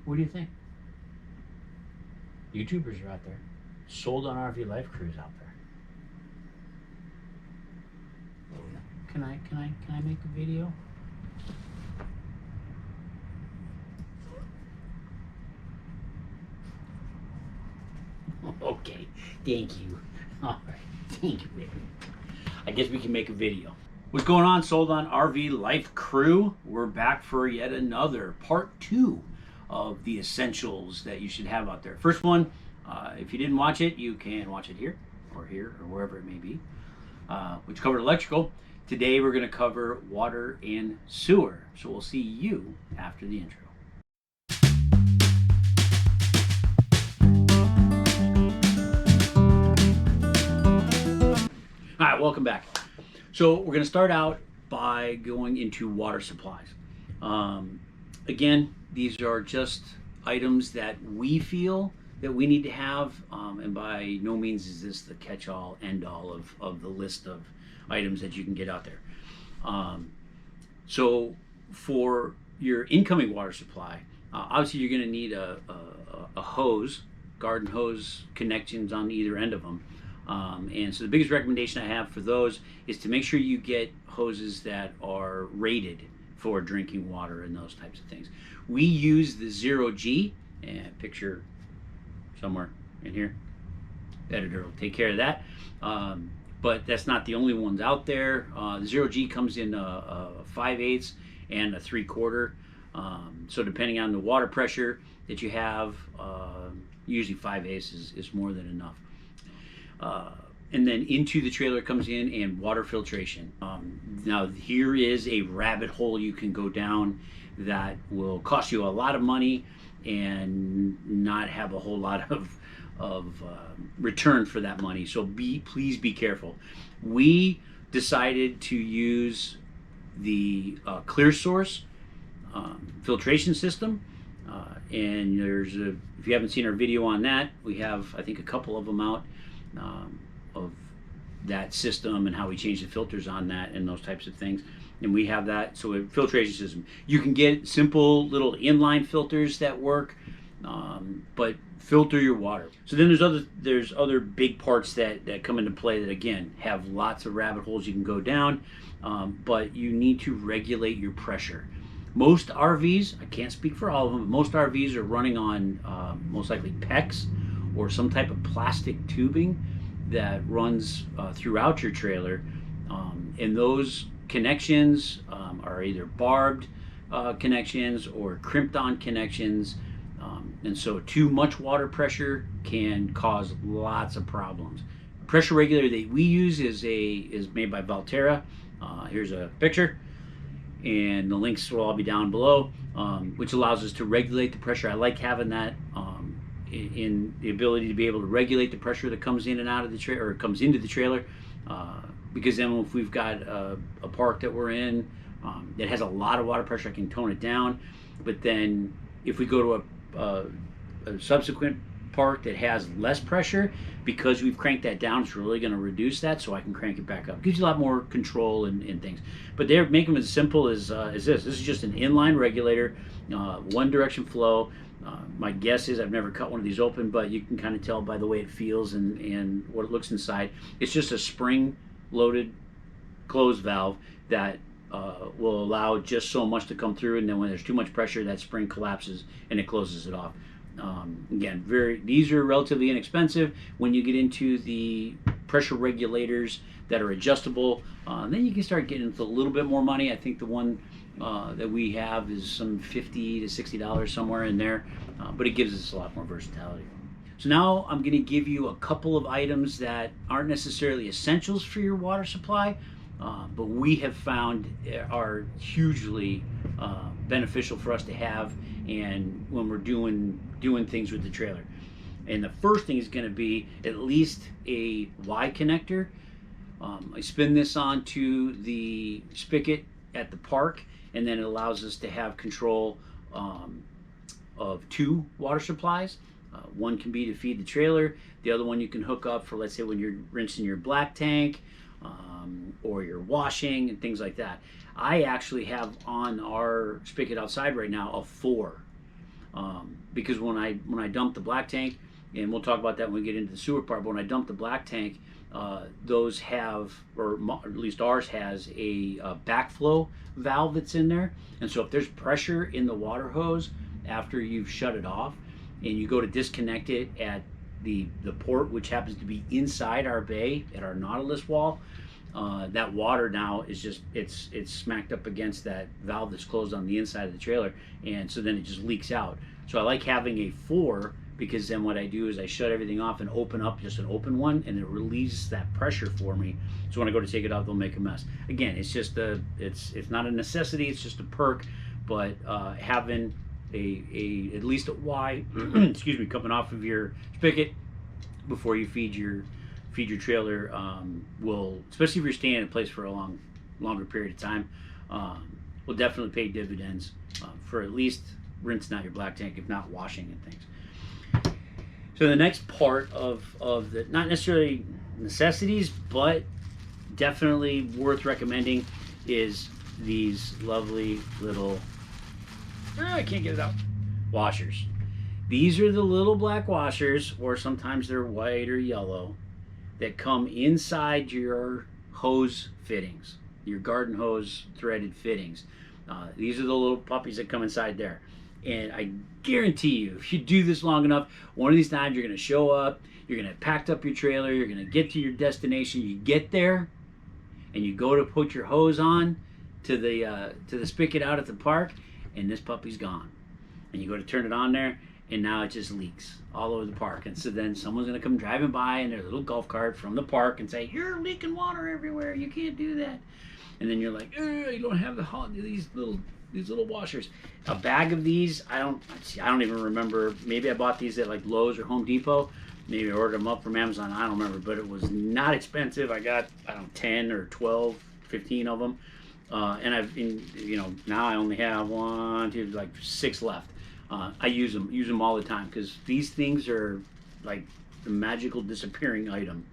What do you think? YouTubers are out there. Sold on RV Life Crews out there. Can I make a video? Okay, thank you. All right, thank you, baby. I guess we can make a video. What's going on, Sold on RV Life Crew? We're back for yet another part 2 of the essentials that you should have out there. First one, if you didn't watch it, you can watch it here or wherever it may be, which covered electrical. Today we're going to cover water and sewer. So we'll see you after the intro. All right, welcome back. So we're going to start out by going into water supplies. Again, these are just items that we feel that we need to have, and by no means is this the catch-all, end-all of the list of items that you can get out there. So for your incoming water supply, obviously you're going to need a hose, garden hose connections on either end of them. And so the biggest recommendation I have for those is to make sure you get hoses that are rated for drinking water and those types of things. We use the 0G, and picture somewhere in here. The editor will take care of that. But that's not the only ones out there. The 0G comes in a 5/8 and a 3/4. So depending on the water pressure that you have, usually 5/8 is more than enough. And then into the trailer comes in and water filtration. Now here is a rabbit hole you can go down that will cost you a lot of money and not have a whole lot of return for that money. So please be careful. We decided to use the Clear Source filtration system. And there's if you haven't seen our video on that, we have I think a couple of them out of that system and how we change the filters on that and those types of things. And we have that, so a filtration system. You can get simple little inline filters that work, but filter your water. So then there's other big parts that come into play that again have lots of rabbit holes you can go down, but you need to regulate your pressure. Most RVs, I can't speak for all of them, but most RVs are running on most likely PEX or some type of plastic tubing that runs throughout your trailer, and those connections are either barbed connections or crimped on connections, and so too much water pressure can cause lots of problems. Pressure regulator that we use is made by VALTERA. Here's a picture, and the links will all be down below, which allows us to regulate the pressure. I like having that in the ability to be able to regulate the pressure that comes in and out of the trailer, or comes into the trailer, because then if we've got a park that we're in that has a lot of water pressure, I can tone it down. But then if we go to a subsequent park that has less pressure, because we've cranked that down, it's really going to reduce that, so I can crank it back up. It gives you a lot more control and things. But they're making them as simple as this. This is just an inline regulator, one direction flow. My guess is I've never cut one of these open, but you can kind of tell by the way it feels and what it looks inside. It's just a spring-loaded closed valve that will allow just so much to come through, and then when there's too much pressure, that spring collapses and it closes it off. Again, these are relatively inexpensive. When you get into the pressure regulators that are adjustable, then you can start getting into a little bit more money. I think the one that we have is some $50 to $60 somewhere in there, but it gives us a lot more versatility. So now I'm going to give you a couple of items that aren't necessarily essentials for your water supply, but we have found are hugely beneficial for us to have, and when we're doing things with the trailer. And the first thing is going to be at least a Y connector. I spin this onto the spigot at the park, and then it allows us to have control of 2 water supplies. One can be to feed the trailer. The other one you can hook up for, let's say, when you're rinsing your black tank, or you're washing and things like that. I actually have on our spigot outside right now a 4. because when I dump the black tank, and we'll talk about that when we get into the sewer part, but when I dump the black tank, those have, or at least ours has, a backflow valve that's in there. And so if there's pressure in the water hose after you've shut it off, and you go to disconnect it at the port, which happens to be inside our bay at our Nautilus wall, that water now is just, it's smacked up against that valve that's closed on the inside of the trailer, and so then it just leaks out. So I like having a 4, because then what I do is I shut everything off and open up just an open one, and it relieves that pressure for me. So when I go to take it out, they'll make a mess. Again, it's just it's not a necessity, it's just a perk, but having at least a Y, excuse me, coming off of your spigot before you feed your trailer will, especially if you're staying in a place for a longer period of time, will definitely pay dividends for at least rinsing out your black tank, if not washing and things. So the next part of the, not necessarily necessities, but definitely worth recommending, is these lovely little, I can't get it out, washers. These are the little black washers, or sometimes they're white or yellow, that come inside your hose fittings, your garden hose threaded fittings. These are the little puppies that come inside there. And I guarantee you, if you do this long enough, one of these times you're going to show up, you're going to have packed up your trailer, you're going to get to your destination, you get there, and you go to put your hose on to the spigot out at the park, and this puppy's gone. And you go to turn it on there, and now it just leaks all over the park. And so then someone's going to come driving by in their little golf cart from the park and say, "You're leaking water everywhere, you can't do that." And then you're like, "You don't have these little washers." A bag of these, I don't even remember. Maybe I bought these at like Lowe's or Home Depot. Maybe I ordered them up from Amazon. I don't remember, but it was not expensive. I got, I don't know, 10 or 12, 15 of them. And now I only have 1, 2, like 6 left. I use them all the time, because these things are like the magical disappearing item.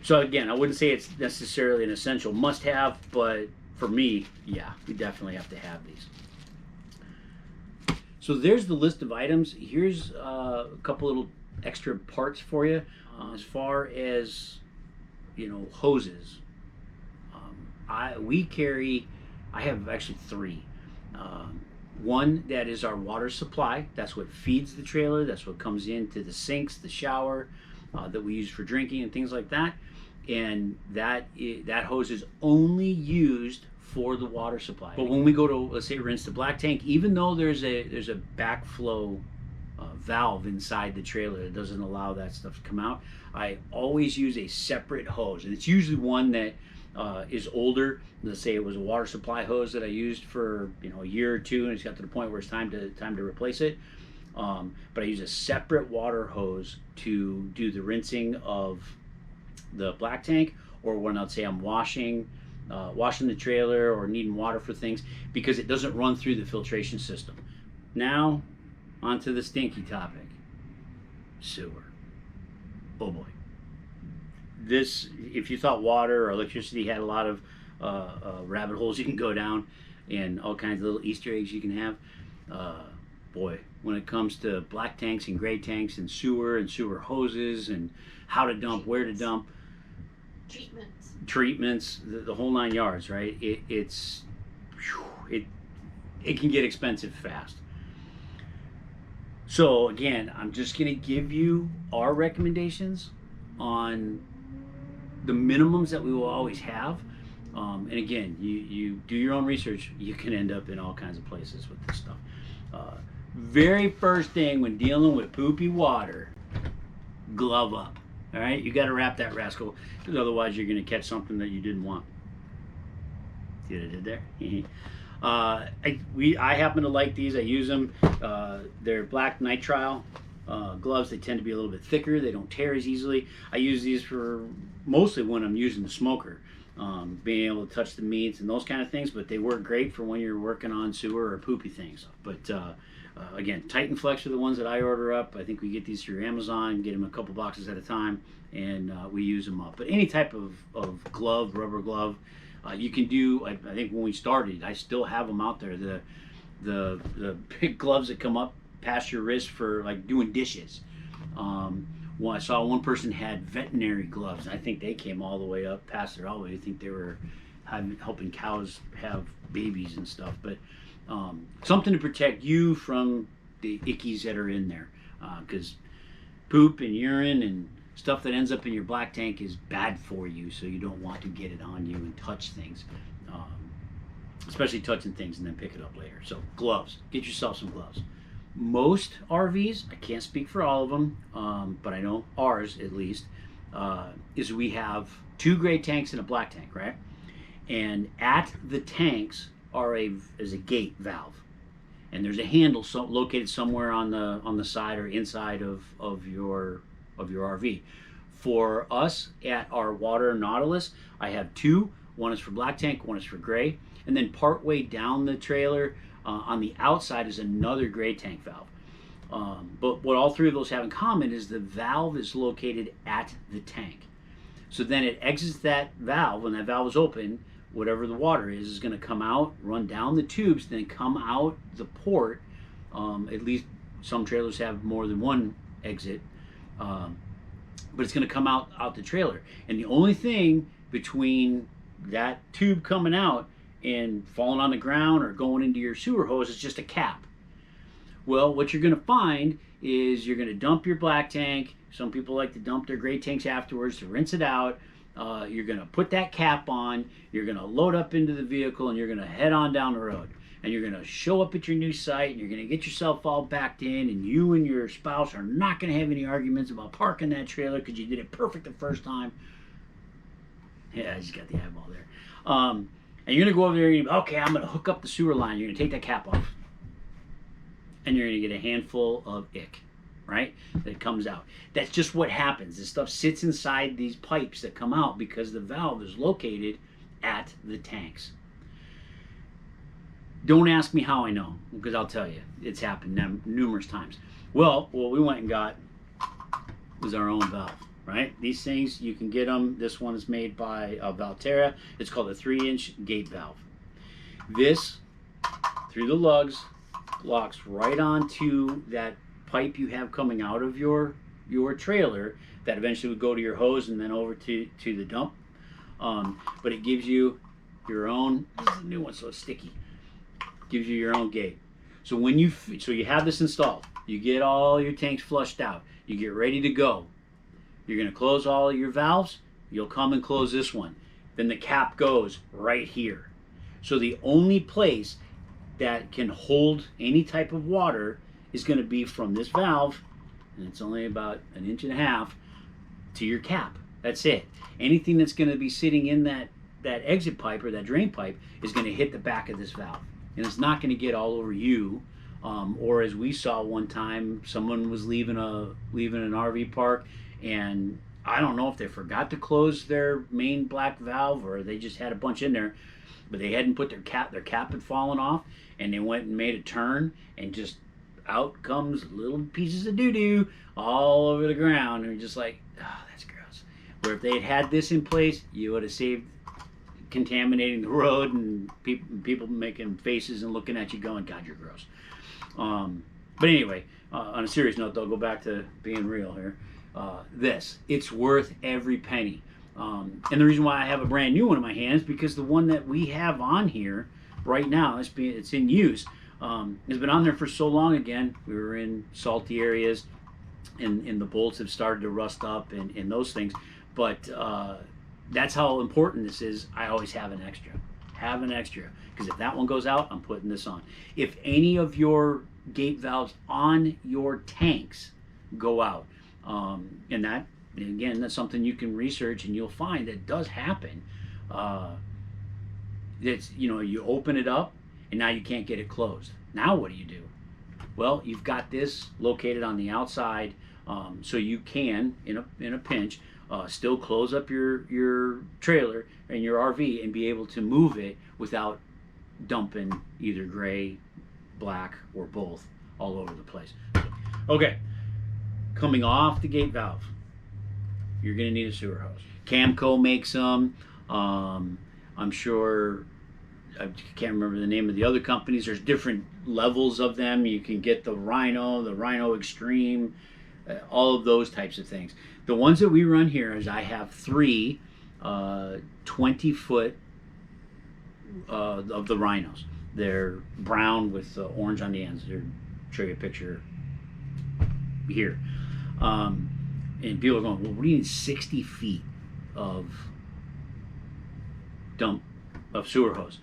So again, I wouldn't say it's necessarily an essential must-have, but for me, yeah, we definitely have to have these. So there's the list of items. Here's a couple little extra parts for you. As far as, hoses, I have actually 3. One that is our water supply. That's what feeds the trailer. That's what comes into the sinks, the shower, that we use for drinking and things like that. And that hose is only used for the water supply. But when we go to, let's say, rinse the black tank, even though there's a backflow valve inside the trailer that doesn't allow that stuff to come out, I always use a separate hose, and it's usually one that is older. Let's say it was a water supply hose that I used for a year or 2, and it's got to the point where it's time to replace it. But I use a separate water hose to do the rinsing of the black tank, or when I'd say I'm washing the trailer or needing water for things, because it doesn't run through the filtration system. Now, onto the stinky topic, sewer. Oh boy. This, if you thought water or electricity had a lot of rabbit holes you can go down and all kinds of little Easter eggs you can have, boy, when it comes to black tanks and gray tanks and sewer hoses and how to dump, where to dump, treatments, the whole 9 yards, right? It can get expensive fast. So again, I'm just going to give you our recommendations on the minimums that we will always have. And again, you do your own research. You can end up in all kinds of places with this stuff. Very first thing when dealing with poopy water, glove up. All right, you got to wrap that rascal, because otherwise you're going to catch something that you didn't want. See what I did there? I happen to like these. I use them. They're black nitrile gloves. They tend to be a little bit thicker. They don't tear as easily. I use these for mostly when I'm using the smoker, being able to touch the meats and those kind of things, but they work great for when you're working on sewer or poopy things. But again, Titan Flex are the ones that I order up. I think we get these through Amazon, get them a couple boxes at a time, and we use them up. But any type of glove, rubber glove, you can do. I think when we started, I still have them out there. The big gloves that come up past your wrist for like doing dishes. Well, I saw one person had veterinary gloves. I think they came all the way up past their elbow. I think they were helping cows have babies and stuff. But something to protect you from the ickies that are in there, because poop and urine and stuff that ends up in your black tank is bad for you, so you don't want to get it on you and touch things, especially touching things and then pick it up later. So gloves, get yourself some gloves. Most RVs, I can't speak for all of them, but I know ours at least, is we have 2 gray tanks and a black tank, right? And at the tanks is a gate valve, and there's a handle located somewhere on the side or inside of your RV. For us at our water Nautilus, I have 2. One is for black tank, one is for gray, and then part way down the trailer on the outside is another gray tank valve. But what all 3 of those have in common is the valve is located at the tank. So then it exits that valve. When that valve is open, whatever the water is going to come out, run down the tubes, then come out the port. At least some trailers have more than one exit. But it's going to come out the trailer. And the only thing between that tube coming out and falling on the ground or going into your sewer hose is just a cap. Well, what you're going to find is you're going to dump your black tank. Some people like to dump their gray tanks afterwards to rinse it out. You're going to put that cap on. You're going to load up into the vehicle and you're going to head on down the road. And you're going to show up at your new site and you're going to get yourself all backed in, and you and your spouse are not going to have any arguments about parking that trailer because you did it perfect the first time. Yeah, I just got the eyeball there. And you're going to go over there and you're okay, I'm going to hook up the sewer line. You're going to take that cap off. And you're going to get a handful of ick, right? That comes out. That's just what happens. This stuff sits inside these pipes that come out because the valve is located at the tanks. Don't ask me how I know, because I'll tell you. It's happened numerous times. Well, what we went and got was our own valve, right? These things, you can get them. This one is made by VALTERA. It's called a 3-inch gate valve. This, through the lugs, locks right onto that pipe you have coming out of your trailer that eventually would go to your hose and then over to the dump. But it gives you your own, this is a new one, so it's sticky. Gives you your own gate. So when you have this installed, you get all your tanks flushed out, you get ready to go. You're going to close all of your valves. You'll come and close this one. Then the cap goes right here. So the only place that can hold any type of water is going to be from this valve, and it's only about 1.5 inches to your cap. That's it. Anything that's going to be sitting in that exit pipe or that drain pipe is going to hit the back of this valve. And it's not going to get all over you, or as we saw one time, someone was leaving an RV park, and I don't know if they forgot to close their main black valve or they just had a bunch in there, but they hadn't put their cap had fallen off, and they went and made a turn, and just out comes little pieces of doo-doo all over the ground, and you're just like, oh, that's gross. Where if they had this in place, you would have saved contaminating the road and people making faces and looking at you going, God, you're gross. But anyway, on a serious note, though, go back to being real here. It's worth every penny. And the reason why I have a brand new one in my hands, because the one that we have on here right now, it's in use, has been on there for so long. Again, we were in salty areas, and the bolts have started to rust up and those things. But that's how important this is. I always have an extra. Because if that one goes out, I'm putting this on. If any of your gate valves on your tanks go out, and that, again, that's something you can research, and you'll find that does happen. It's, you open it up, and now you can't get it closed. Now what do? Well, you've got this located on the outside, so you can, in a pinch, still close up your trailer and your RV and be able to move it without dumping either gray, black, or both all over the place. Okay, coming off the gate valve, you're going to need a sewer hose. CAMCO makes them. I'm sure I can't remember the name of the other companies. There's different levels of them. You can get the Rhino Extreme, all of those types of things. The ones that we run here is I have 3 20-foot of the Rhinos. They're brown with orange on the ends. I'll show you a picture here. And people are going, well, what do you need 60 feet of sewer hose?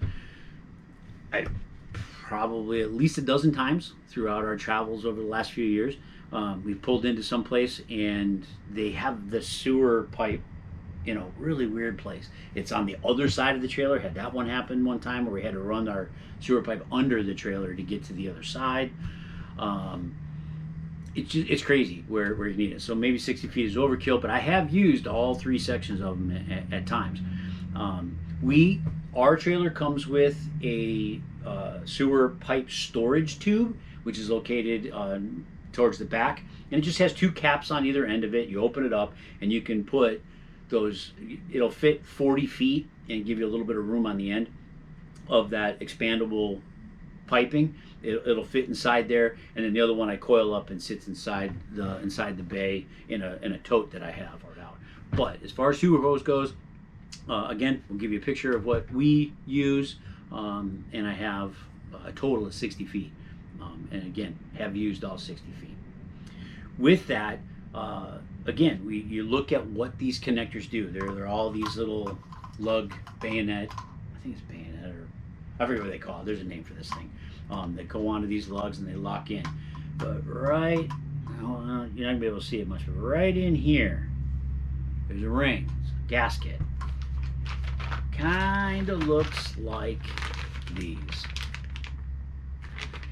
I probably at least a dozen times throughout our travels over the last few years, we've pulled into some place and they have the sewer pipe in a really weird place. It's on the other side of the trailer. Had that one happen one time where we had to run our sewer pipe under the trailer to get to the other side. It's crazy where you need it. So maybe 60 feet is overkill, but I have used all 3 sections of them at times. Our trailer comes with a sewer pipe storage tube, which is located towards the back, and it just has 2 caps on either end of it. You open it up and you can put those, it'll fit 40 feet and give you a little bit of room on the end of that expandable piping. It'll fit inside there, and then the other one I coil up and sits inside the bay in a tote that I have out. But as far as sewer hose goes, again, we'll give you a picture of what we use, and I have a total of 60 feet, and again, have used all 60 feet. With that, again, you look at what these connectors do. They're all these little lug bayonet, I think it's bayonet, or I forget what they call it. There's a name for this thing. That go onto these lugs and they lock in. But right, you're not gonna be able to see it much, but right in here, there's a ring, it's a gasket. Kind of looks like these.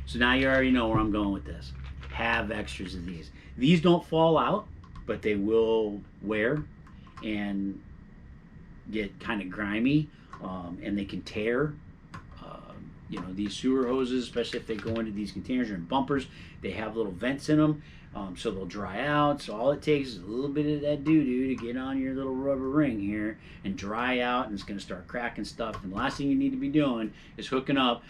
So now you already know where I'm going with this. Have extras of these. These don't fall out, but they will wear and get kind of grimy, and they can tear. These sewer hoses, especially if they go into these containers or in bumpers, they have little vents in them, so they'll dry out. So all it takes is a little bit of that doo-doo to get on your little rubber ring here and dry out, and it's going to start cracking stuff. And the last thing you need to be doing is hooking up.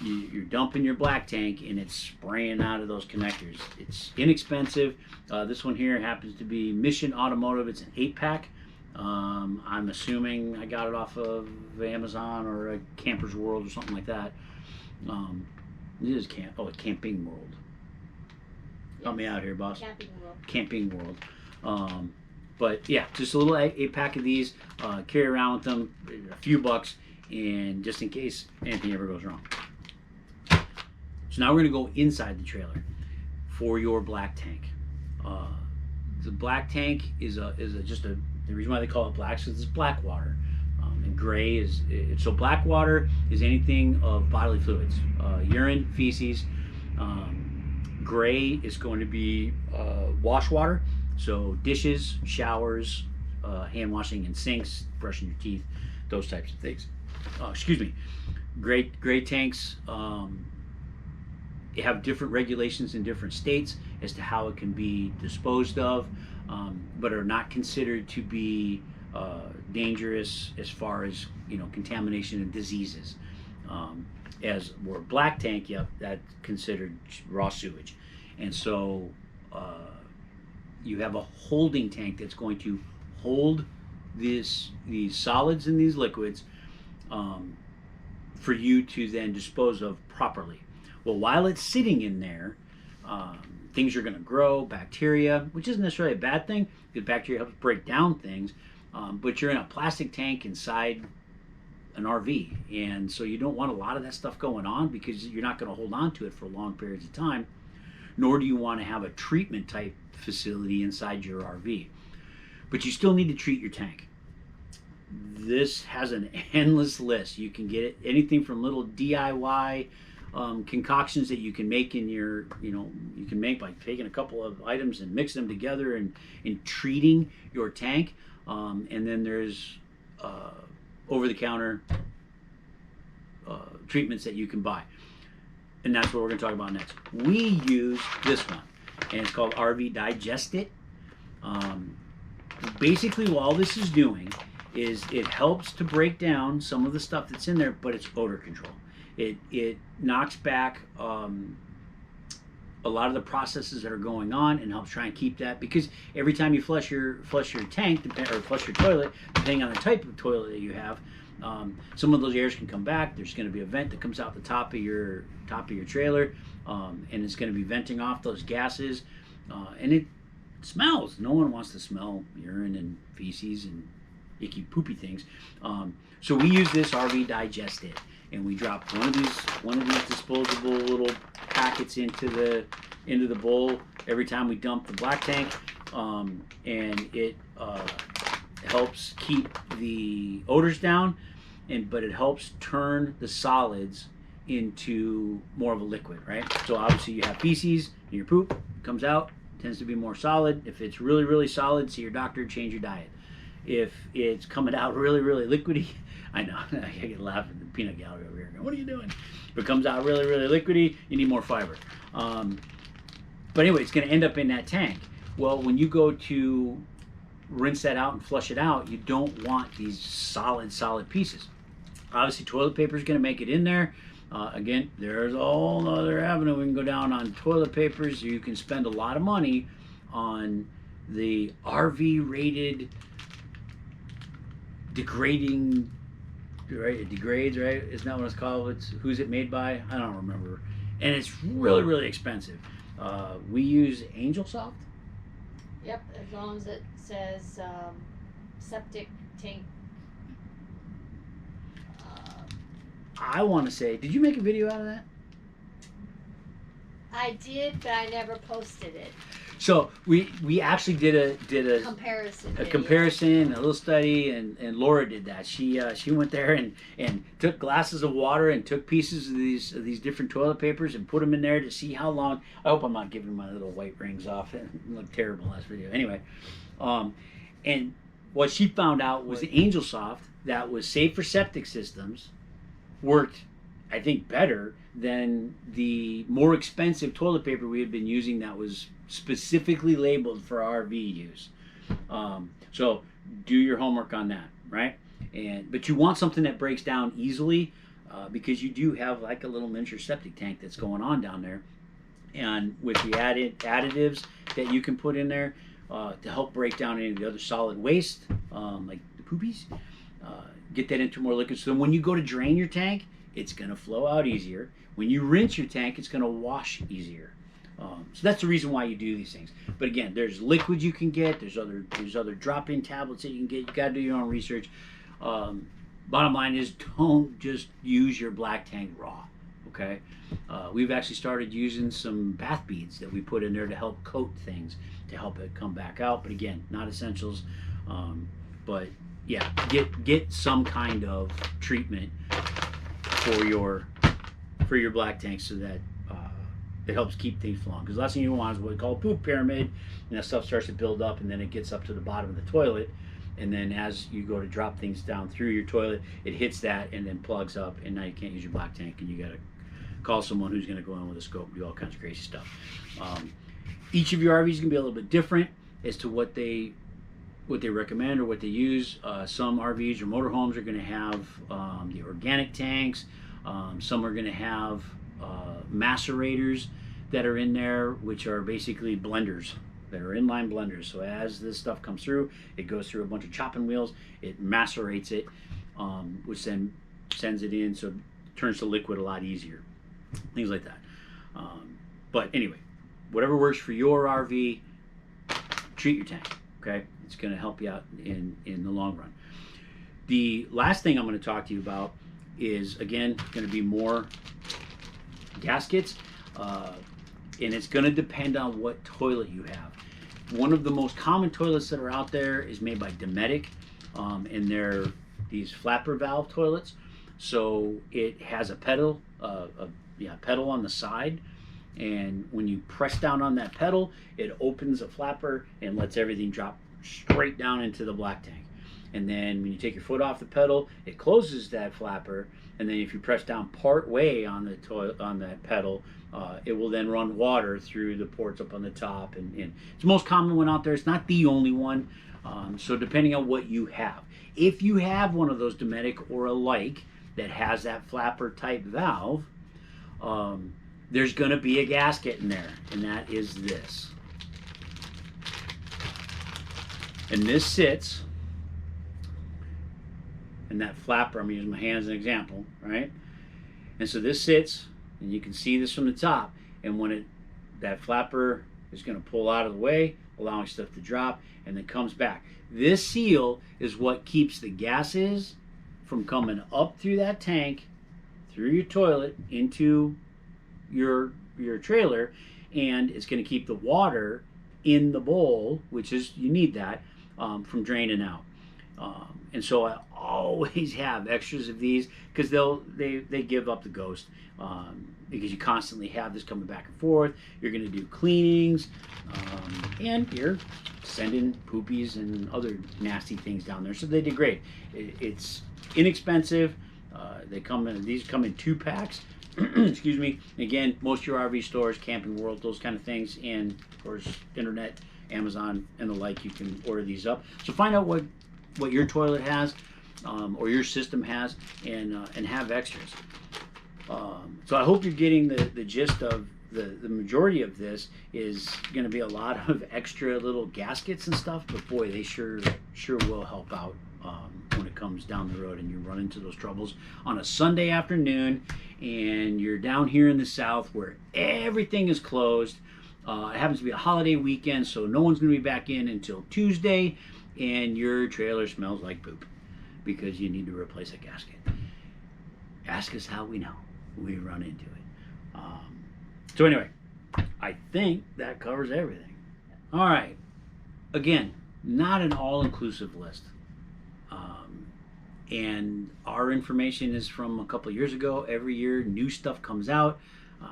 You're dumping your black tank and it's spraying out of those connectors. It's inexpensive. This one here happens to be Mission Automotive. It's an 8-pack. I'm assuming I got it off of Amazon or a Camper's World or something like that. It is Camping World. Help me out here, boss. Camping World. But yeah, just a little 8-pack of these. Carry around with them, a few bucks, and just in case anything ever goes wrong. So now we're going to go inside the trailer for your black tank. The black tank is the reason why they call it black is because it's black water. And gray is, so black water is anything of bodily fluids, urine, feces. Gray is going to be wash water, so dishes, showers, hand washing in sinks, brushing your teeth, those types of things. Excuse me. Gray tanks have different regulations in different states as to how it can be disposed of, but are not considered to be dangerous as far as contamination and diseases. As we're black tank, that's considered raw sewage, and so you have a holding tank that's going to hold these solids and these liquids for you to then dispose of properly. Well, while it's sitting in there, things are going to grow, bacteria, which isn't necessarily a bad thing because bacteria helps break down things, but you're in a plastic tank inside an RV, and so you don't want a lot of that stuff going on because you're not going to hold on to it for long periods of time, nor do you want to have a treatment type facility inside your RV. But you still need to treat your tank. This has an endless list. You can get anything from little DIY concoctions that you can make in your, you can make by taking a couple of items and mixing them together and treating your tank. And then there's over-the-counter treatments that you can buy. And that's what we're going to talk about next. We use this one, and it's called RV Digest It. Basically, what all this is doing is it helps to break down some of the stuff that's in there, but it's odor control. It knocks back a lot of the processes that are going on and helps try and keep that, because every time you flush your tank or flush your toilet, depending on the type of toilet that you have, some of those airs can come back. There's going to be a vent that comes out the top of your trailer, and it's going to be venting off those gases, and it smells. No one wants to smell urine and feces and icky poopy things. So we use this RV Digest It, and we drop one of these disposable little packets into the bowl every time we dump the black tank, and it helps keep the odors down, but it helps turn the solids into more of a liquid, right? So obviously you have feces and your poop comes out, tends to be more solid. If it's really, really solid, see your doctor, change your diet. If it's coming out really, really liquidy, I know, I get laughing at the peanut gallery over here going, what are you doing? If it comes out really, really liquidy, you need more fiber. But anyway, it's going to end up in that tank. Well, when you go to rinse that out and flush it out, you don't want these solid pieces. Obviously, toilet paper is going to make it in there. Again, there's a whole other avenue we can go down on toilet papers. You can spend a lot of money on the RV rated degrading, right? It degrades, right? Isn't that what it's called? It's who's it made by? I don't remember. And it's really, really expensive. We use Angel Soft. Yep, as long as it says septic tank. I want to say, did you make a video out of that? I did, but I never posted it. So we actually did a comparison, a little study, and Laura did that. She went there and took glasses of water and took pieces of these different toilet papers and put them in there to see how long. I hope I'm not giving my little white rings off. It looked terrible last video. Anyway, and what she found out was the Angel Soft that was safe for septic systems worked, I think, better than the more expensive toilet paper we had been using that was specifically labeled for RV use. So do your homework on that, right? But you want something that breaks down easily, because you do have like a little miniature septic tank that's going on down there, and with the added additives that you can put in there to help break down any of the other solid waste, like the poopies, get that into more liquid. So when you go to drain your tank, it's going to flow out easier. When you rinse your tank, it's going to wash easier. So that's the reason why you do these things. But again, there's liquids you can get. There's other drop-in tablets that you can get. You got to do your own research. Bottom line is, don't just use your black tank raw. Okay. We've actually started using some bath beads that we put in there to help coat things, to help it come back out. But again, not essentials. But yeah, get some kind of treatment for your black tank, so that it helps keep things flowing. Because the last thing you want is what we call a poop pyramid, and that stuff starts to build up, and then it gets up to the bottom of the toilet, and then as you go to drop things down through your toilet, it hits that and then plugs up, and now you can't use your black tank, and you got to call someone who's going to go in with a scope and do all kinds of crazy stuff. Each of your RVs is going to be a little bit different as to what they recommend or what they use. Some RVs or motorhomes are going to have the organic tanks. Some are going to have macerators that are in there, which are basically blenders. They're inline blenders. So as this stuff comes through, it goes through a bunch of chopping wheels. It macerates it, which then sends it in, so it turns to liquid a lot easier. Things like that. But anyway, whatever works for your RV, treat your tank. Okay, it's going to help you out in the long run. The last thing I'm going to talk to you about is, again, going to be more gaskets, and it's going to depend on what toilet you have. One of the most common toilets that are out there is made by Dometic, and they're these flapper valve toilets. So it has a pedal, pedal on the side, and when you press down on that pedal, it opens a flapper and lets everything drop straight down into the black tank. and then when you take your foot off the pedal, it closes that flapper, and then if you press down part way on the on that pedal, it will then run water through the ports up on the top, and it's the most common one out there. It's not the only one, so depending on what you have. If you have one of those Dometic or alike that has that flapper type valve, there's going to be a gasket in there, and that is this. And this sits, and that flapper, I'm using my hand as an example, right? And so this sits, and you can see this from the top, and when that flapper is going to pull out of the way, allowing stuff to drop, and then comes back. This seal is what keeps the gases from coming up through that tank, through your toilet, into your trailer, and it's going to keep the water in the bowl, which is, you need that, from draining out. And so I always have extras of these, because they give up the ghost, because you constantly have this coming back and forth. You're going to do cleanings, and you're sending poopies and other nasty things down there, so they degrade. It's inexpensive. These come in 2 packs. Excuse me. Again, most of your RV stores, Camping World, those kind of things, and of course internet, Amazon and the like, you can order these up. So find out what your toilet has, or your system has, and have extras. So I hope you're getting the gist of the majority of this is going to be a lot of extra little gaskets and stuff, but boy, they sure will help out when it comes down the road and you run into those troubles on a Sunday afternoon, and you're down here in the South where everything is closed. It happens to be a holiday weekend, so no one's going to be back in until Tuesday, and your trailer smells like poop because you need to replace a gasket. Ask us how we know. We run into it. So anyway, I think that covers everything. All right. Again, not an all-inclusive list. And our information is from a couple of years ago. Every year, new stuff comes out.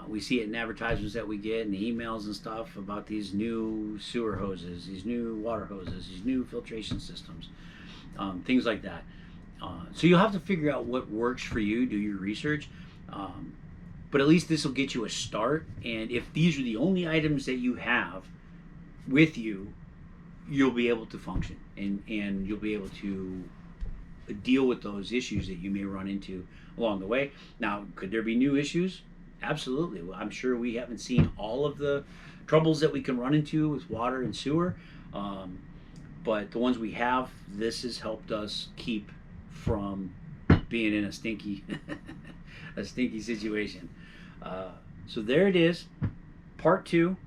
We see it in advertisements that we get and the emails and stuff about these new sewer hoses, these new water hoses, these new filtration systems, things like that. So you'll have to figure out what works for you, do your research. But at least this will get you a start. And if these are the only items that you have with you, you'll be able to function, and you'll be able to deal with those issues that you may run into along the way. Now, could there be new issues? Absolutely. Well, I'm sure we haven't seen all of the troubles that we can run into with water and sewer, but the ones we have, this has helped us keep from being in a stinky a stinky situation. So there it is, part 2.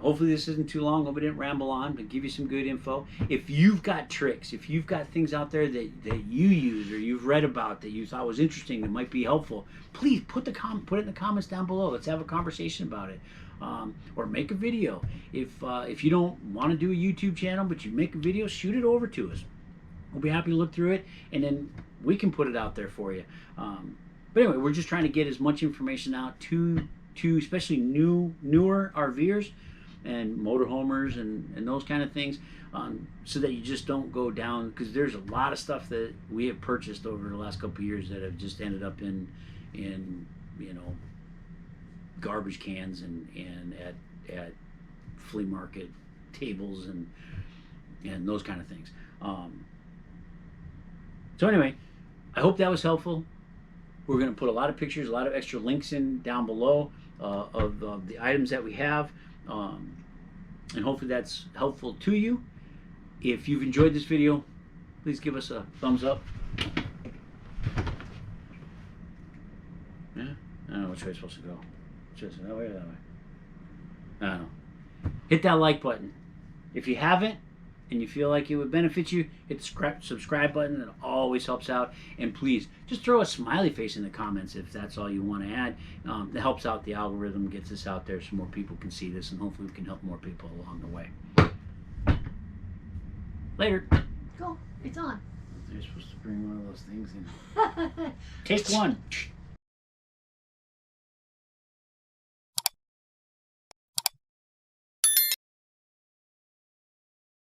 Hopefully this isn't too long. Hope I didn't ramble on, but give you some good info. If you've got tricks, if you've got things out there that you use or you've read about that you thought was interesting, that might be helpful, please put it in the comments down below. Let's have a conversation about it. Or make a video. If you don't want to do a YouTube channel, but you make a video, shoot it over to us. We'll be happy to look through it, and then we can put it out there for you. But anyway, we're just trying to get as much information out to especially newer RVers and motorhomers and those kind of things, so that you just don't go down, because there's a lot of stuff that we have purchased over the last couple of years that have just ended up in garbage cans and at flea market tables and those kind of things. So anyway, I hope that was helpful. We're going to put a lot of pictures, a lot of extra links in down below of the items that we have. And hopefully that's helpful to you. If you've enjoyed this video, please give us a thumbs up. Yeah, I don't know which way it's supposed to go. Just that way or that way? I don't know. Hit that like button. If you haven't and you feel like it would benefit you, hit the subscribe button. It always helps out. And please, just throw a smiley face in the comments if that's all you want to add. That helps out the algorithm, gets this out there so more people can see this, and hopefully we can help more people along the way. Later. Cool. It's on. You're supposed to bring one of those things in. Take one.